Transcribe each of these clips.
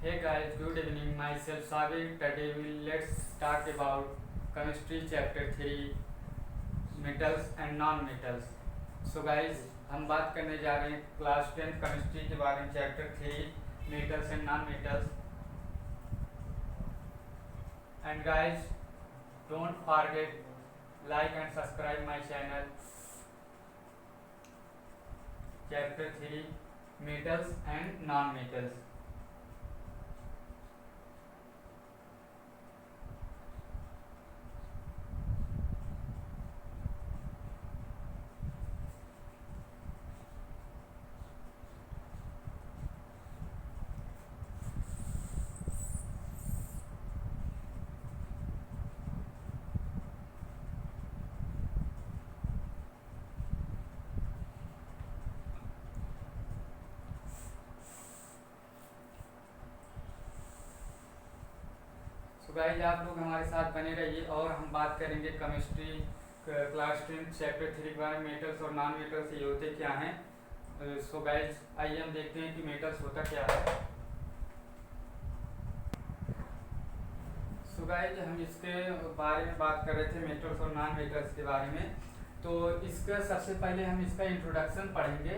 Hey guys, good evening. Myself Sabir. Today let's talk about chemistry chapter 3 metals and non-metals. So guys, हम बात करने जा रहे हैं क्लास 10 केमिस्ट्री के बारे में chapter 3 metals and non-metals. And guys, don't forget like and subscribe my channel. Chapter 3 metals and non-metals. Guys आप लोग हमारे साथ बने रहिए और हम बात करेंगे केमिस्ट्री क्लास 10 चैप्टर 3 के बारे में मेटल्स और नॉन मेटल्स ये होते क्या हैं। सो गाइज आइए हम देखते हैं कि मेटल्स होता क्या है। सो गाइज हम इसके बारे में बात कर रहे थे मेटल्स और नॉन मेटल्स के बारे में। तो इसका सबसे पहले हम इसका इंट्रोडक्शन पढ़ेंगे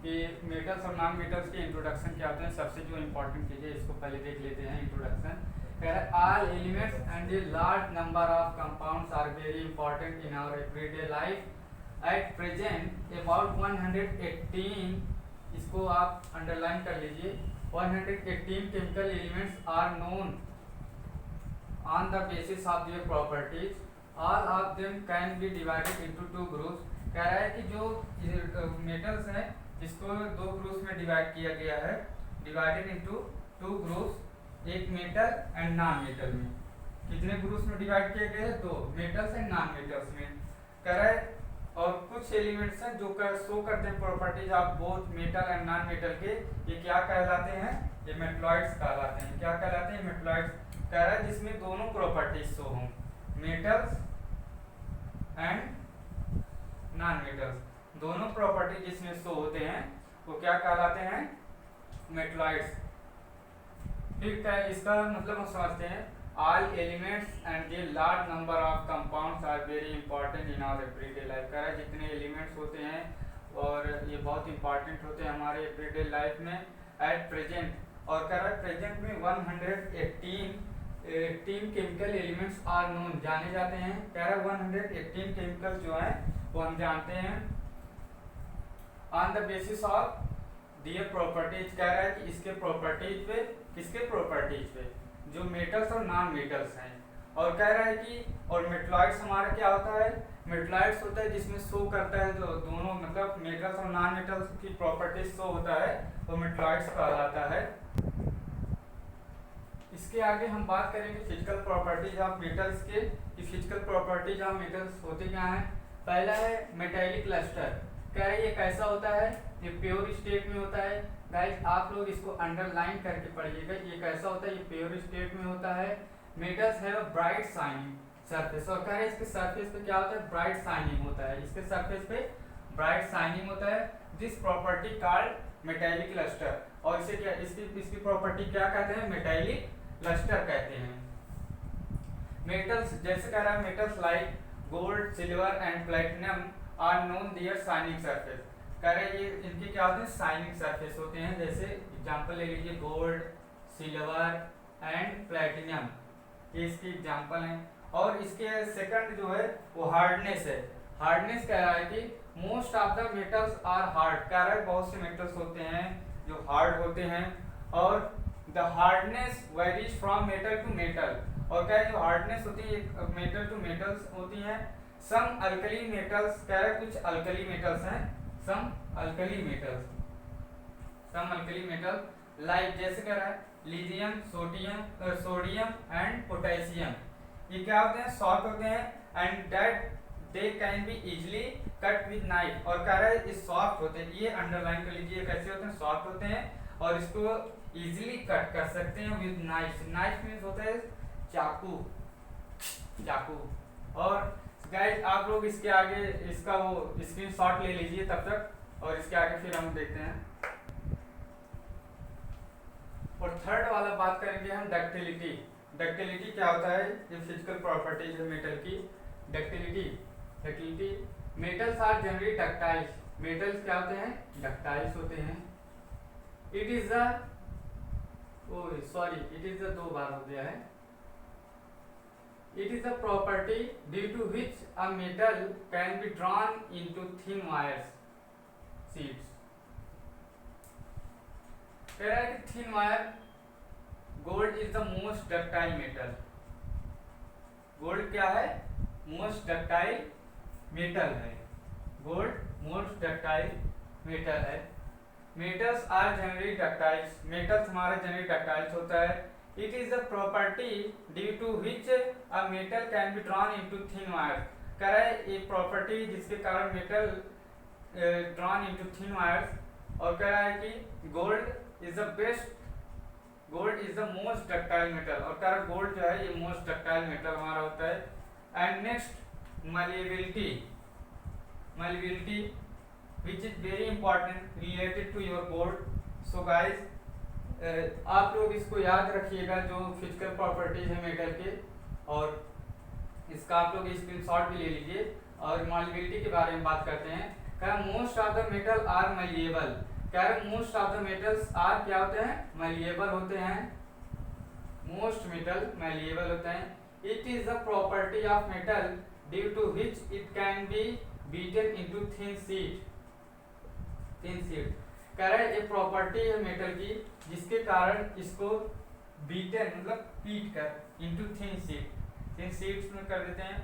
कि मेटल्स और नॉन मेटल्स के इंट्रोडक्शन क्या होते हैं। सबसे जो इम्पोर्टेंट चीज़ है इसको पहले देख लेते हैं। Introduction all elements and a large number of compounds are very important in our everyday life. At present about 118, इसको आप अंडरलाइन कर लीजिए, 118 chemical elements are known on the basis of their properties. All of them can be divided into two groups. कह रहा है कि जो metals हैं इसको दो ग्रुप्स में डिवाइड किया गया है, डिवाइडेड इनटू टू ग्रुप्स, एक मेटल एंड नॉन मेटल में। कितने ग्रुप्स में डिवाइड किए गए? दो, मेटल्स एंड नॉन मेटल्स में। कह रहा है और कुछ एलिमेंट्स हैं जो शो करते हैं properties of both metal and non metal के, ये क्या कहलाते हैं? ये मेटलॉइड्स कहलाते हैं। क्या कहलाते हैं? मेटलॉइड्स। कह रहा है जिसमें दोनों प्रॉपर्टीज शो हों, मेटल्स एंड नॉन मेटल्स, दोनों प्रॉपर्टी जिसमें शो होते हैं वो क्या कहलाते हैं? मेटलॉइड्स। फिर क्या इसका मतलब हम समझते हैं, all elements and a large number of compounds are very important in our everyday life. कह रहा है जितने एलिमेंट्स होते हैं और ये बहुत इंपॉर्टेंट होते हैं हमारे एवरीडे लाइफ में। एट प्रेजेंट, और कह रहा है प्रेजेंट में 118 केमिकल एलिमेंट्स आर नोन, जाने जाते हैं। कह रहा है 118 केमिकल जो हैं वो हम जानते हैं on the basis of their properties. कह रहा है कि इसके प्रॉपर्टीज पे, किसके प्रॉपर्टीज पे? जो मेटल्स और नॉन मेटल्स हैं। और कह रहा है कि और मेटलॉइड्स हमारा क्या होता है? मेटलॉइड्स होता है जिसमें शो करता है जो दोनों मतलब मेटल्स और नॉन मेटल्स की प्रॉपर्टीज शो होता है वो मेटलॉइड्स कहलाता है। इसके आगे हम बात करेंगे फिजिकल प्रॉपर्टीज ऑफ मेटल्स के, कि फिजिकल प्रॉपर्टीज ऑफ मेटल्स होते क्या हैं। पहला है मेटालिक लस्टर। कह रहा है ये कैसा होता है? ये प्योर स्टेट में होता है। गाइस आप लोग इसको अंडरलाइन करके पढ़िएगा, ये कैसा होता है? ये प्योर स्टेट में होता है। Metals have bright shining surface, और कह रहे हैं इसके सरफेस पे क्या होता है? ब्राइट शाइनिंग होता है। इसके सरफेस पे ब्राइट शाइनिंग होता है। This property called metallic lustre. और इसे क्या, इसकी प्रॉपर्टी क्या कहते हैं? मेटालिक लस्टर कहते हैं। मेटल्स जैसे कह रहा है metals like gold, silver and platinum are known their shining surface. कह रहे ये इनके क्या होते हैं? शाइनिंग सरफेस होते हैं। जैसे एग्जांपल ले लीजिए, गोल्ड, सिल्वर एंड प्लेटिनम, ये इसकी एग्जांपल हैं। और इसके सेकंड जो है वो हार्डनेस है। हार्डनेस कह रहा है कि most of the metals are hard. कह रहा है बहुत से मेटल्स होते हैं जो हार्ड होते हैं, और the hardness varies from metal to metal. और क्या है जो हार्डनेस होती है मेटल टू मेटल्स होती है। सम अल्कली मेटल्स, कह रहा है कुछ अल्कली मेटल्स हैं, सम अल्कली मेटल्स, सम अल्कली मेटल लाइक, जैसे कह रहा है लिथियम, सोडियम एंड पोटेशियम, ये क्या होते हैं? सॉफ्ट होते हैं and that they can be easily cut with knife. और कह रहा है ये सॉफ्ट होते हैं, ये अंडरलाइन कर लीजिए, कैसे होते हैं? सॉफ्ट होते हैं और इसको इजिली कट कर सकते हैं विद नाइफ। नाइफ मीन्स होता है चाकू, चाकू। और गाइस आप लोग इसके आगे इसका वो स्क्रीनशॉट ले लीजिए तब तक, और इसके आगे फिर हम देखते हैं। और थर्ड वाला बात करेंगे हम डक्टिलिटी। डक्टिलिटी क्या होता है, ये फिजिकल प्रॉपर्टीज है मेटल की। Ductility metals are generally ductiles. Metals क्या होते हैं, डक्टाइल्स होते हैं। It is the it is the 2 बार हो गया है। It is a property due to which a metal can be drawn into thin wires, sheets. कह रहा है कि thin wire, gold is the most ductile metal. Gold क्या है, most ductile metal है। Gold most ductile metal है। Metals are generally ductiles. Metals हमारे generally ductiles होता है। It is a property due to which a metal can be drawn into thin wires. कह रहा है एक प्रॉपर्टी जिसके कारण metal drawn into thin wires, और कह रहा है कि gold is the most ductile metal, और कह रहा है गोल्ड जो है ये मोस्ट डक्टाइल मेटल हमारा होता है। And next malleability which is very important related to your board. So guys, आप लोग इसको याद रखिएगा जो फिजिकल प्रॉपर्टीज है मेटल के, और इसका आप लोग स्क्रीनशॉट भी ले लीजिए। और मॉलिबिलिटी के बारे में बात करते हैं। क्या most of the metal are malleable. क्या है, most of the metals are क्या होते हैं, मलिएबल होते हैं। मोस्ट मेटल मलिएबल होते हैं। It is the property of metal due to which it can be beaten into thin sheet. कह रहा है ये प्रॉपर्टी है मेटल की जिसके कारण इसको बीटन मतलब पीट कर इनटू थिन शीट्स में कर देते हैं।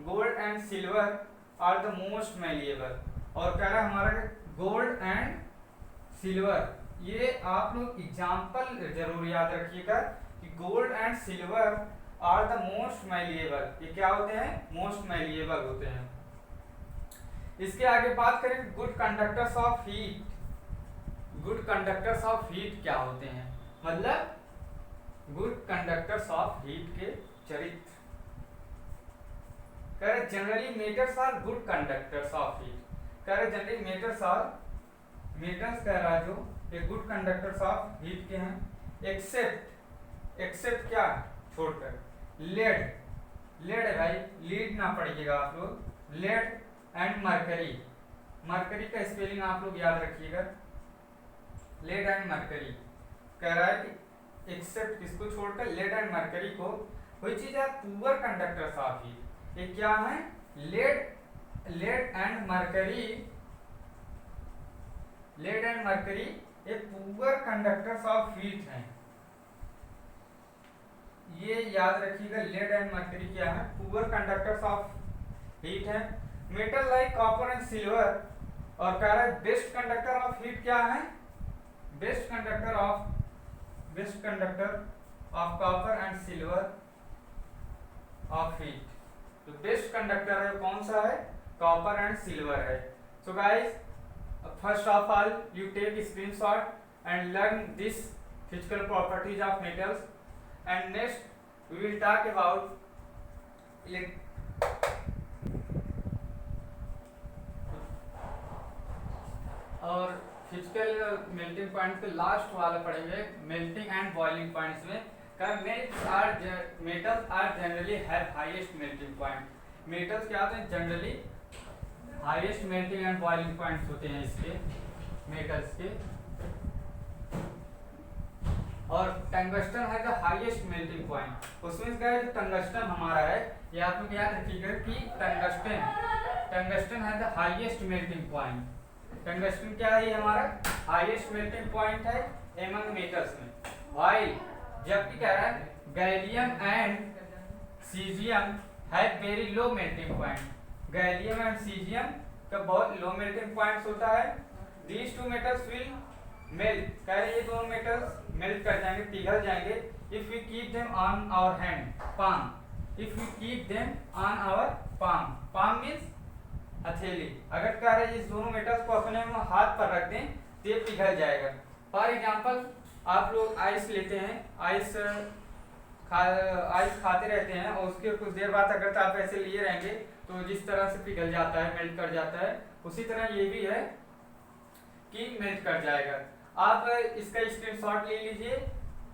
Gold and silver are the most malleable, और कह रहा है हमारा गोल्ड एंड सिल्वर, ये आप लोग एग्जाम्पल जरूर याद रखिएगा कि gold and silver are the most malleable. ये क्या होते हैं, मोस्ट मैलिएबल होते हैं। इसके आगे बात करें good conductors of heat. Good conductors of heat क्या होते हैं, मतलब गुड कंडक्टर्स ऑफ हीट के चरित्र। कह रहे generally metals are good conductors of heat. कह रहे जनरली मेटल्स कह रहा है जो ये गुड कंडक्टर्स ऑफ हीट के हैं, एक्सेप्ट क्या, छोड़कर लेड है भाई, लीड ना पढ़िएगा आप लोग। लेड एंड मरकरी का स्पेलिंग आप लोग याद रखिएगा, लेड एंड मरकरी। कह रहा है कि एक्सेप्ट किसको छोड़कर, लेड एंड मरकरी को, कोई चीज है पुअर कंडक्टर्स ऑफ हीट। ये क्या है, लेड एंड मरकरी ये पुअर कंडक्टर्स ऑफ हीट हैं। ये याद रखिएगा, लेड एंड मरकरी क्या है, पुअर कंडक्टर्स ऑफ हीट है। Metal like copper and silver, और कह रहा है बेस्ट कंडक्टर ऑफ हीट क्या है, best conductor of copper and silver of heat. तो बेस्ट कंडक्टर है कौन सा है, कॉपर एंड सिल्वर है। So guys, first of all you take screenshot and learn this physical properties of metals, and next we will talk about और physical melting point के last वाला पढ़ेंगे, मेल्टिंग एंड बॉइलिंग पॉइंट्स में। Metals are generally have highest melting point. Metals क्या होते हैं, generally highest melting and boiling points होते हैं इसके, मेटल्स के। और टंगस्टन है द हाईएस्ट मेल्टिंग पॉइंट। उसमें क्या है, टंगस्टन हमारा है, ये आप लोग याद रखिएगा कि टंगस्टन है the highest melting point. Tungsten क्या है, हमारा हाईएस्ट मेल्टिंग पॉइंट है एमंग मेटल्स में। वाइल जबकि कह रहा है gallium and caesium have very low melting point. Gallium and caesium का बहुत लो मेल्टिंग पॉइंट्स होता है। These two metals will melt, कह रहे ये दोनों मेटल्स मेल्ट कर जाएंगे, पिघल जाएंगे, if we keep them on our hand, palm. If we keep them on our palm means हथेली। अगर कह रहे इस दोनों मेटल्स को अपने हाथ पर रख दें तो ये पिघल जाएगा। फॉर एग्जांपल आप लोग आइस लेते हैं, आइस खाते रहते हैं, और उसके कुछ देर बाद अगर आप ऐसे लिए रहेंगे तो जिस तरह से पिघल जाता है, मेल्ट कर जाता है, उसी तरह ये भी है कि मेल्ट कर जाएगा। आप इसका स्क्रीनशॉट ले लीजिए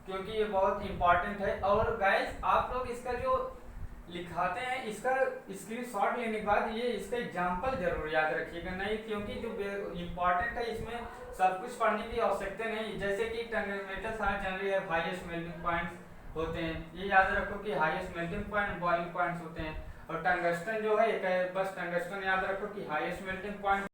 क्योंकि ये बहुत इंपॉर्टेंट है। और गाइस आप लोग इसका जो लिखाते हैं इसका स्क्रीनशॉट लेने के बाद ये इसका एग्जाम्पल जरूर याद रखिएगा, नहीं क्योंकि जो इम्पोर्टेंट है इसमें सब कुछ पढ़ने की आवश्यकता नहीं। जैसे कि metals are generally have highest melting points होते हैं, ये याद रखो कि highest melting point boiling points होते हैं। और टंगस्टन जो है बस टंगस्टन याद रखो कि हाईएस्ट मेल्टिंग पॉइंट